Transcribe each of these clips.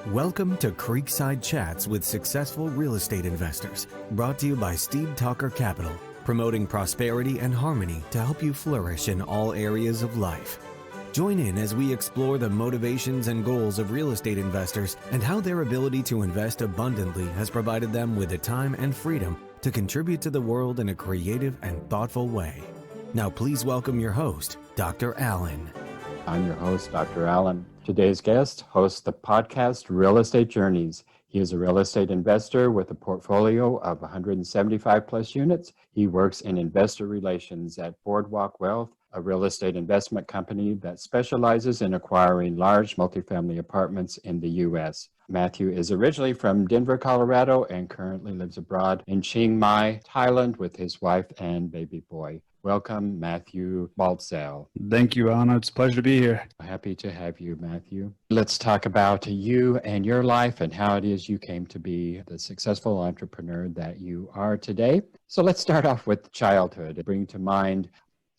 Welcome to Creekside Chats with Successful Real Estate Investors, brought to you by Steve Talker Capital, promoting prosperity and harmony to help you flourish in all areas of life. Join in as we explore the motivations and goals of real estate investors and how their ability to invest abundantly has provided them with the time and freedom to contribute to the world in a creative and thoughtful way. Now please welcome your host, Dr. Allen. I'm your host, Dr. Allen. Today's guest hosts the podcast Real Estate Journeys. He is a real estate investor with a portfolio of 175 plus units. He works in investor relations at Boardwalk Wealth, a real estate investment company that specializes in acquiring large multifamily apartments in the U.S. Matthew is originally from Denver, Colorado, and currently lives abroad in Chiang Mai, Thailand, with his wife and baby boy. Welcome, Matthew Baltzell. Thank you, Anna. It's a pleasure to be here. Happy to have you, Matthew. Let's talk about you and your life and how it is you came to be the successful entrepreneur that you are today. So let's start off with childhood. Bring to mind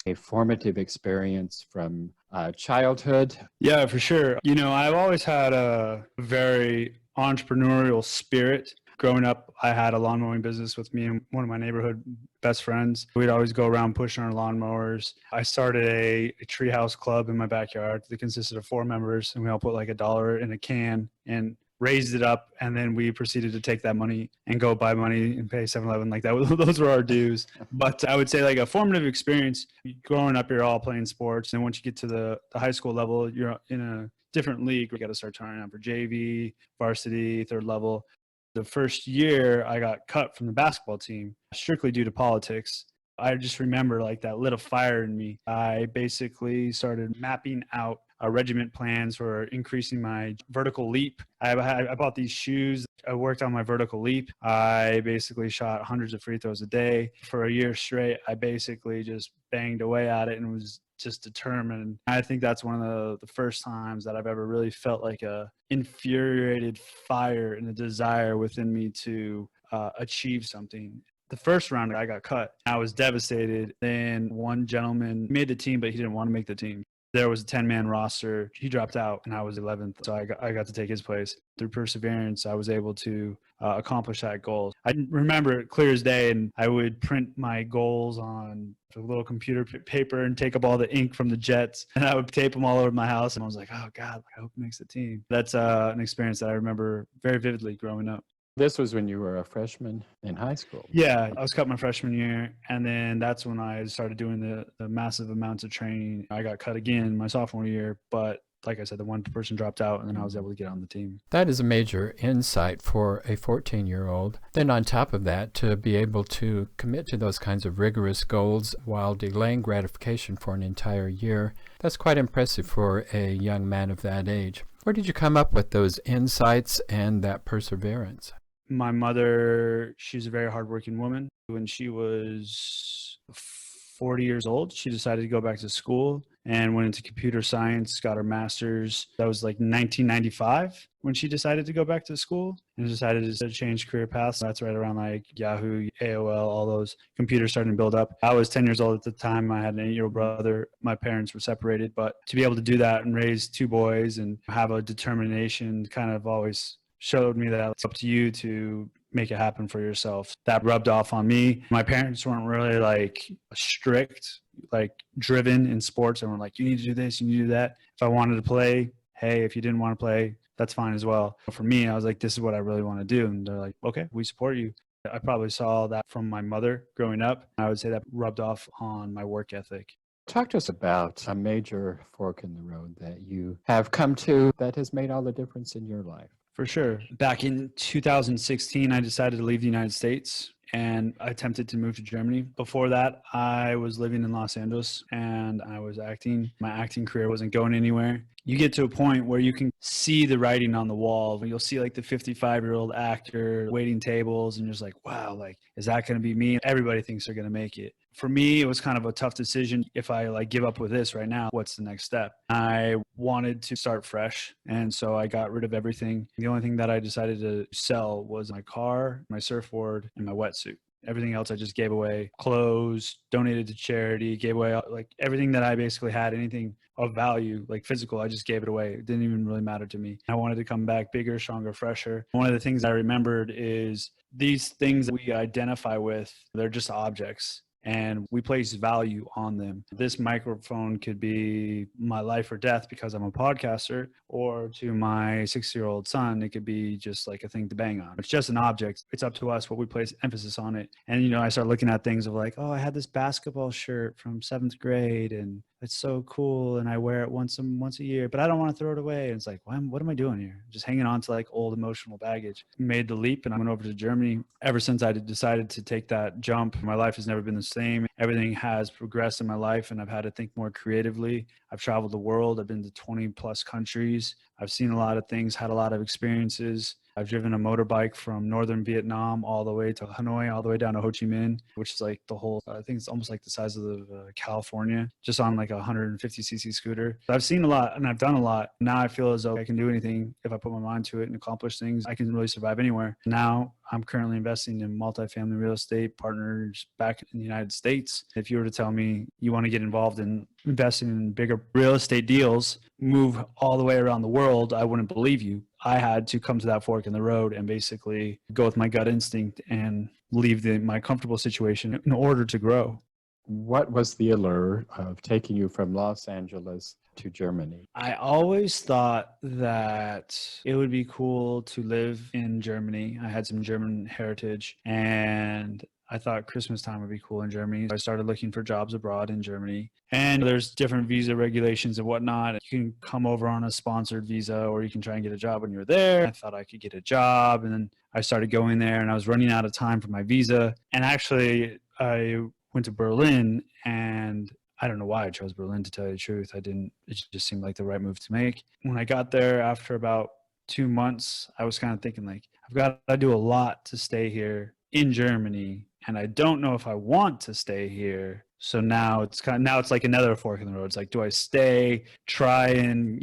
a formative experience from childhood. Yeah, for sure. You know, I've always had a very entrepreneurial spirit. Growing up, I had a lawn mowing business with me and one of my neighborhood best friends. We'd always go around pushing our lawnmowers. I started a treehouse club in my backyard that consisted of 4 members, and we all put like $1 in a can and raised it up. And then we proceeded to take that money and go buy money and pay 7-Eleven like that. Those were our dues. But I would say like a formative experience. Growing up, you're all playing sports. And once you get to the high school level, you're in a different league. You got to start trying out for JV, varsity, third level. The first year I got cut from the basketball team strictly due to politics. I just remember like that lit a fire in me. I basically started mapping out regiment plans for increasing my vertical leap. I bought these shoes. I worked on my vertical leap. I basically shot hundreds of free throws a day. For a year straight, I basically just banged away at it and was just determined. I think that's one of the first times that I've ever really felt like a infuriated fire and a desire within me to achieve something. The first round, I got cut. I was devastated. Then one gentleman made the team, but he didn't want to make the team. There was a 10-man roster. He dropped out, and I was 11th, so I got to take his place. Through perseverance, I was able to accomplish that goal. I remember it clear as day, and I would print my goals on a little computer paper and take up all the ink from the jets, and I would tape them all over my house. And I was like, oh, God, I hope it makes the team. That's an experience that I remember very vividly growing up. This was when you were a freshman in high school. Yeah, I was cut my freshman year, and then that's when I started doing the massive amounts of training. I got cut again my sophomore year, but like I said, the one person dropped out, and then I was able to get on the team. That is a major insight for a 14-year-old. Then on top of that, to be able to commit to those kinds of rigorous goals while delaying gratification for an entire year, that's quite impressive for a young man of that age. Where did you come up with those insights and that perseverance? My mother, she's a very hardworking woman. When she was 40 years old, she decided to go back to school and went into computer science, got her master's. That was like 1995 when she decided to go back to school and decided to change career paths. That's right around like Yahoo, AOL, all those computers starting to build up. I was 10 years old at the time. I had an 8-year-old brother. My parents were separated, but to be able to do that and raise 2 boys and have a determination kind of always showed me that it's up to you to make it happen for yourself. That rubbed off on me. My parents weren't really like strict, like driven in sports and were like, you need to do this, you need to do that. If I wanted to play, hey, if you didn't want to play, that's fine as well. But for me, I was like, this is what I really want to do. And they're like, okay, we support you. I probably saw that from my mother growing up. I would say that rubbed off on my work ethic. Talk to us about a major fork in the road that you have come to that has made all the difference in your life. For sure. Back in 2016, I decided to leave the United States and I attempted to move to Germany. Before that, I was living in Los Angeles and I was acting. My acting career wasn't going anywhere. You get to a point where you can see the writing on the wall. You'll see like the 55-year-old actor waiting tables and you're just like, wow, like, is that going to be me? Everybody thinks they're going to make it. For me, it was kind of a tough decision. If I like give up with this right now, what's the next step? I wanted to start fresh. And so I got rid of everything. The only thing that I decided to sell was my car, my surfboard, and my wetsuit. Everything else I just gave away. Clothes, donated to charity, gave away like everything that I basically had, anything of value, like physical, I just gave it away. It didn't even really matter to me. I wanted to come back bigger, stronger, fresher. One of the things I remembered is these things that we identify with, they're just objects, and we place value on them. This microphone could be my life or death because I'm a podcaster, or to my 6-year-old son, it could be just like a thing to bang on. It's just an object. It's up to us what we place emphasis on it. And, I start looking at things of like, oh, I had this basketball shirt from 7th grade and it's so cool, and I wear it once a year, but I don't want to throw it away. And it's like, what am I doing here? Just hanging on to like old emotional baggage. Made the leap and I went over to Germany. Ever since I decided to take that jump, my life has never been the same. Everything has progressed in my life, and I've had to think more creatively. I've traveled the world. I've been to 20 plus countries. I've seen a lot of things, had a lot of experiences. I've driven a motorbike from northern Vietnam all the way to Hanoi, all the way down to Ho Chi Minh, which is like the whole, I think it's almost like the size of California, just on like a 150cc scooter. So I've seen a lot and I've done a lot. Now I feel as though I can do anything if I put my mind to it and accomplish things. I can really survive anywhere. Now I'm currently investing in multifamily real estate partners back in the United States. If you were to tell me you want to get involved in investing in bigger real estate deals, move all the way around the world, I wouldn't believe you. I had to come to that fork in the road and basically go with my gut instinct and leave my comfortable situation in order to grow. What was the allure of taking you from Los Angeles to Germany? I always thought that it would be cool to live in Germany. I had some German heritage, and I thought Christmas time would be cool in Germany. I started looking for jobs abroad in Germany, and there's different visa regulations and whatnot. You can come over on a sponsored visa, or you can try and get a job when you're there. I thought I could get a job, and then I started going there, and I was running out of time for my visa. And actually, I went to Berlin, and I don't know why I chose Berlin, to tell you the truth. It just seemed like the right move to make. When I got there after about 2 months, I was kind of thinking like, I've got to do a lot to stay here in Germany, and I don't know if I want to stay here. So now it's like another fork in the road. It's like, do I stay, try and,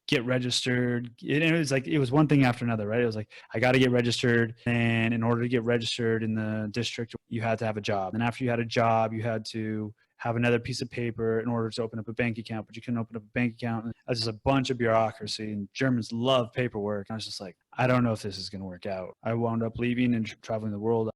get registered? It was one thing after another, right? It was like, I got to get registered. And in order to get registered in the district, you had to have a job. And after you had a job, you had to have another piece of paper in order to open up a bank account, but you couldn't open up a bank account. And that's just a bunch of bureaucracy, and Germans love paperwork. And I was just like, I don't know if this is going to work out. I wound up leaving and traveling the world.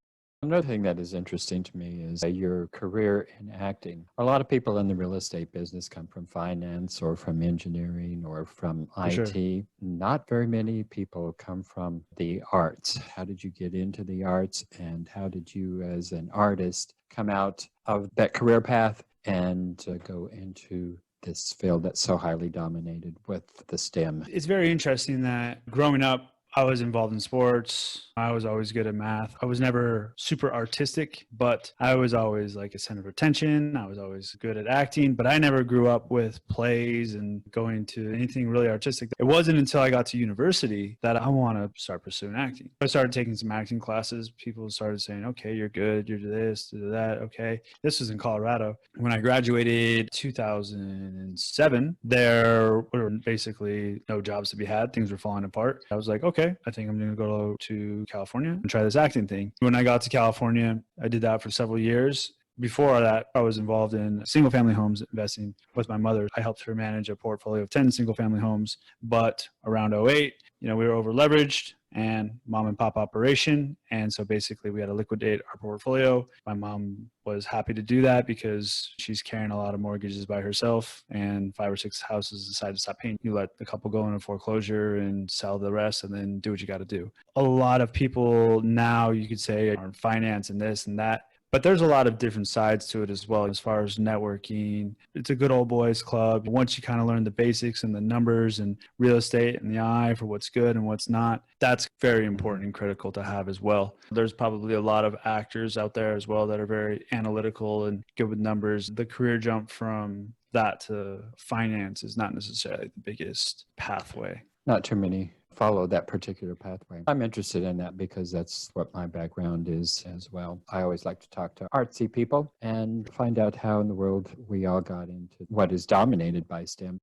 Another thing that is interesting to me is your career in acting. A lot of people in the real estate business come from finance or from engineering or from IT. Sure. Not very many people come from the arts. How did you get into the arts, and how did you as an artist come out of that career path and go into this field that's so highly dominated with the STEM? It's very interesting that growing up, I was involved in sports. I was always good at math. I was never super artistic, but I was always like a center of attention. I was always good at acting, but I never grew up with plays and going to anything really artistic. It wasn't until I got to university that I want to start pursuing acting. I started taking some acting classes. People started saying, okay, you're good. You're this, do that. Okay. This was in Colorado. When I graduated 2007, there were basically no jobs to be had. Things were falling apart. I was like, okay, I think I'm going to go to California and try this acting thing. When I got to California, I did that for several years. Before that, I was involved in single family homes investing with my mother. I helped her manage a portfolio of 10 single family homes, but around 2008, we were over leveraged and mom and pop operation. And so basically we had to liquidate our portfolio. My mom was happy to do that because she's carrying a lot of mortgages by herself, and 5 or 6 houses decided to stop paying. You let the couple go into foreclosure and sell the rest and then do what you got to do. A lot of people now, you could say, are in finance and this and that. But there's a lot of different sides to it as well, as far as networking. It's a good old boys club. Once you kind of learn the basics and the numbers and real estate and the eye for what's good and what's not, that's very important and critical to have as well. There's probably a lot of actors out there as well that are very analytical and good with numbers. The career jump from that to finance is not necessarily the biggest pathway. Not too many follow that particular pathway. I'm interested in that because that's what my background is as well. I always like to talk to artsy people and find out how in the world we all got into what is dominated by STEM.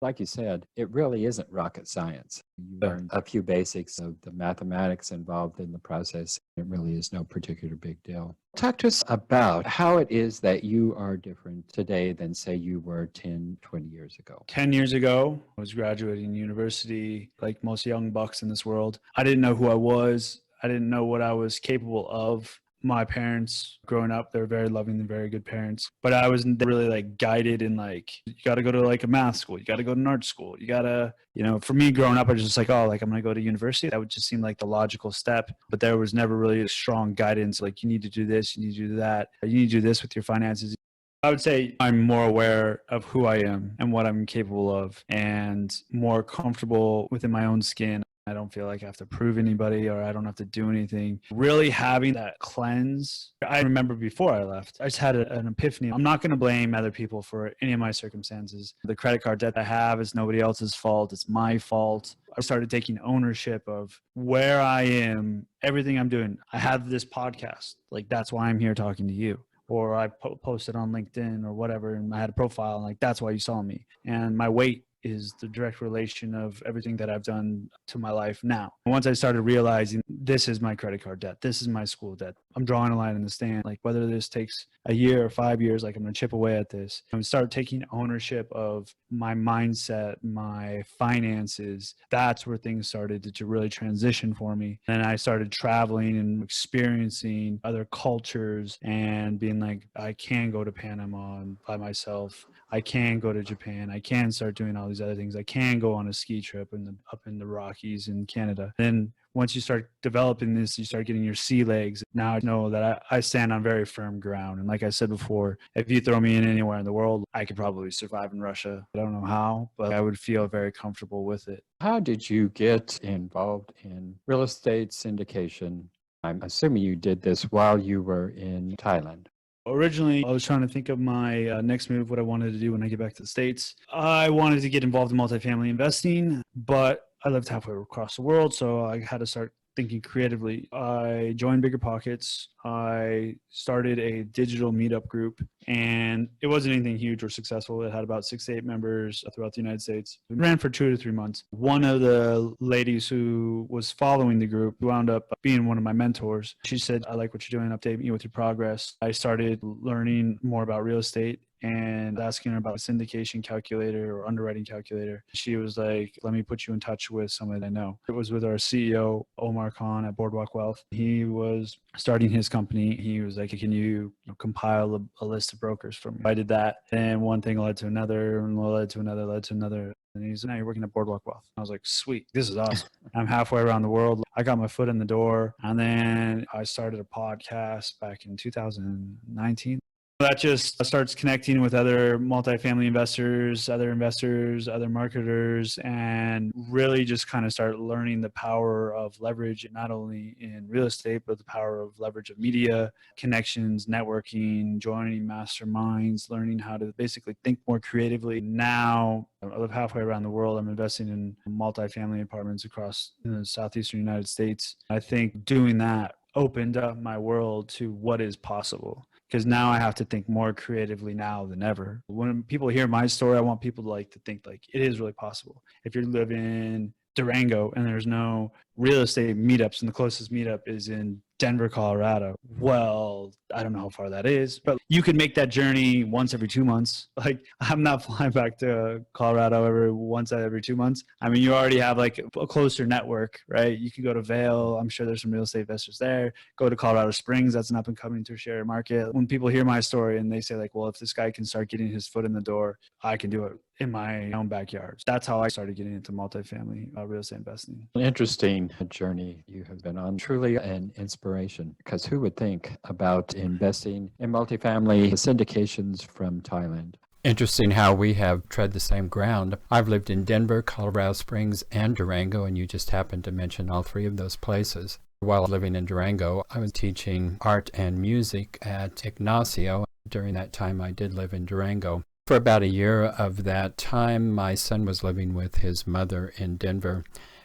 Like you said, it really isn't rocket science. You learn a few basics of the mathematics involved in the process. It really is no particular big deal. Talk to us about how it is that you are different today than, say, you were 10, 20 years ago. 10 years ago, I was graduating university, like most young bucks in this world. I didn't know who I was. I didn't know what I was capable of. My parents growing up, they're very loving and very good parents, but I wasn't really like guided in like, you got to go to like a math school, you got to go to an art school, you got to, for me growing up, I was just like, oh, like I'm going to go to university. That would just seem like the logical step, but there was never really a strong guidance. Like you need to do this, you need to do that, you need to do this with your finances. I would say I'm more aware of who I am and what I'm capable of and more comfortable within my own skin. I don't feel like I have to prove anybody or I don't have to do anything. Really having that cleanse. I remember before I left, I just had an epiphany. I'm not going to blame other people for any of my circumstances. The credit card debt I have is nobody else's fault. It's my fault. I started taking ownership of where I am, everything I'm doing. I have this podcast. Like that's why I'm here talking to you. Or I posted on LinkedIn or whatever, and I had a profile, and like that's why you saw me. And my weight is the direct relation of everything that I've done to my life now. Once I started realizing this is my credit card debt, this is my school debt, I'm drawing a line in the sand. Like whether this takes a year or 5 years, like I'm going to chip away at this and start taking ownership of my mindset, my finances. That's where things started to really transition for me. And I started traveling and experiencing other cultures and being like, I can go to Panama by myself. I can go to Japan. I can start doing all these other things. I can go on a ski trip up in the Rockies in Canada. Then once you start developing this, you start getting your sea legs. Now I know that I stand on very firm ground. And like I said before, if you throw me in anywhere in the world, I could probably survive in Russia. I don't know how, but I would feel very comfortable with it. How did you get involved in real estate syndication? I'm assuming you did this while you were in Thailand. Originally, I was trying to think of my next move, what I wanted to do when I get back to the States. I wanted to get involved in multifamily investing, but I lived halfway across the world, so I had to start thinking creatively. I joined Bigger Pockets. I started a digital meetup group, and it wasn't anything huge or successful. It had about 6 to 8 members throughout the United States. It ran for 2 to 3 months. One of the ladies who was following the group wound up being one of my mentors. She said, I like what you're doing. Update me with your progress. I started learning more about real estate and asking her about a syndication calculator or underwriting calculator. She was like, let me put you in touch with someone I know. It was with our CEO, Omar Khan at Boardwalk Wealth. He was starting his company. He was like, can you compile a list of brokers for me? I did that. And one thing led to another, and led to another, led to another. And he's, now you're working at Boardwalk Wealth. I was like, sweet, this is awesome. I'm halfway around the world. I got my foot in the door. And then I started a podcast back in 2019. That just starts connecting with other multifamily investors, other marketers, and really just kind of start learning the power of leverage, not only in real estate, but the power of leverage of media, connections, networking, joining masterminds, learning how to basically think more creatively. Now, I live halfway around the world. I'm investing in multifamily apartments across the southeastern United States. I think doing that opened up my world to what is possible. Because now I have to think more creatively now than ever. When people hear my story, I want people to think like it is really possible. If you live in Durango and there's no real estate meetups and the closest meetup is in Denver, Colorado. Well, I don't know how far that is, but you can make that journey once every 2 months. Like I'm not flying back to Colorado every 2 months. I mean, you already have like a closer network, right? You can go to Vail. I'm sure there's some real estate investors there. Go to Colorado Springs. That's an up and coming tertiary market. When people hear my story and they say like, well, if this guy can start getting his foot in the door, I can do it in my own backyard. That's how I started getting into multifamily real estate investing. An interesting journey you have been on. Truly an inspiration, because who would think about investing in multifamily syndications from Thailand? Interesting how we have tread the same ground. I've lived in Denver, Colorado Springs, and Durango, and you just happened to mention all three of those places. While living in Durango, I was teaching art and music at Ignacio. During that time, I did live in Durango. For about a year of that time, my son was living with his mother in Denver.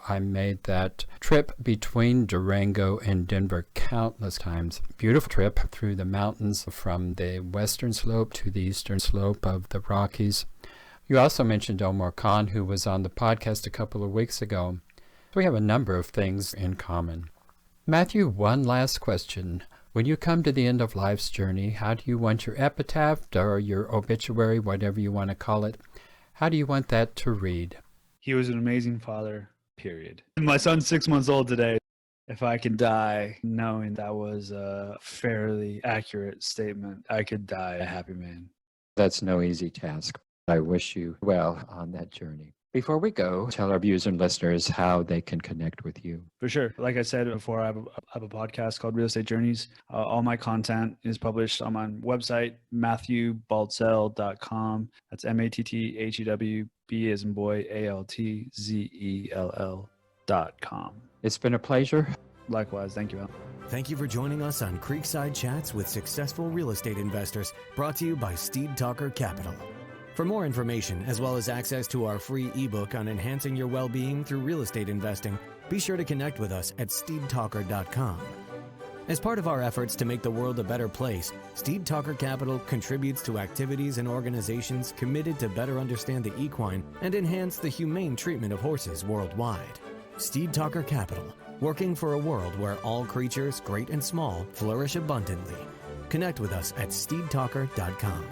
I made that trip between Durango and Denver countless times. Beautiful trip through the mountains from the western slope to the eastern slope of the Rockies. You also mentioned Omar Khan, who was on the podcast a couple of weeks ago. We have a number of things in common. Matthew, one last question. When you come to the end of life's journey, how do you want your epitaph or your obituary, whatever you want to call it, how do you want that to read? He was an amazing father, period. My son's 6 months old today. If I could die knowing that was a fairly accurate statement, I could die a happy man. That's no easy task. I wish you well on that journey. Before we go, tell our viewers and listeners how they can connect with you. For sure. Like I said before, I have a podcast called Real Estate Journeys. All my content is published on my website, MatthewBaltzell.com. That's MatthewB as in boy, ALTZELL.com. It's been a pleasure. Likewise. Thank you, Al. Thank you for joining us on Creekside Chats with Successful Real Estate Investors, brought to you by Steed Talker Capital. For more information, as well as access to our free ebook on enhancing your well-being through real estate investing, be sure to connect with us at steedtalker.com. As part of our efforts to make the world a better place, Steed Talker Capital contributes to activities and organizations committed to better understand the equine and enhance the humane treatment of horses worldwide. Steed Talker Capital, working for a world where all creatures, great and small, flourish abundantly. Connect with us at steedtalker.com.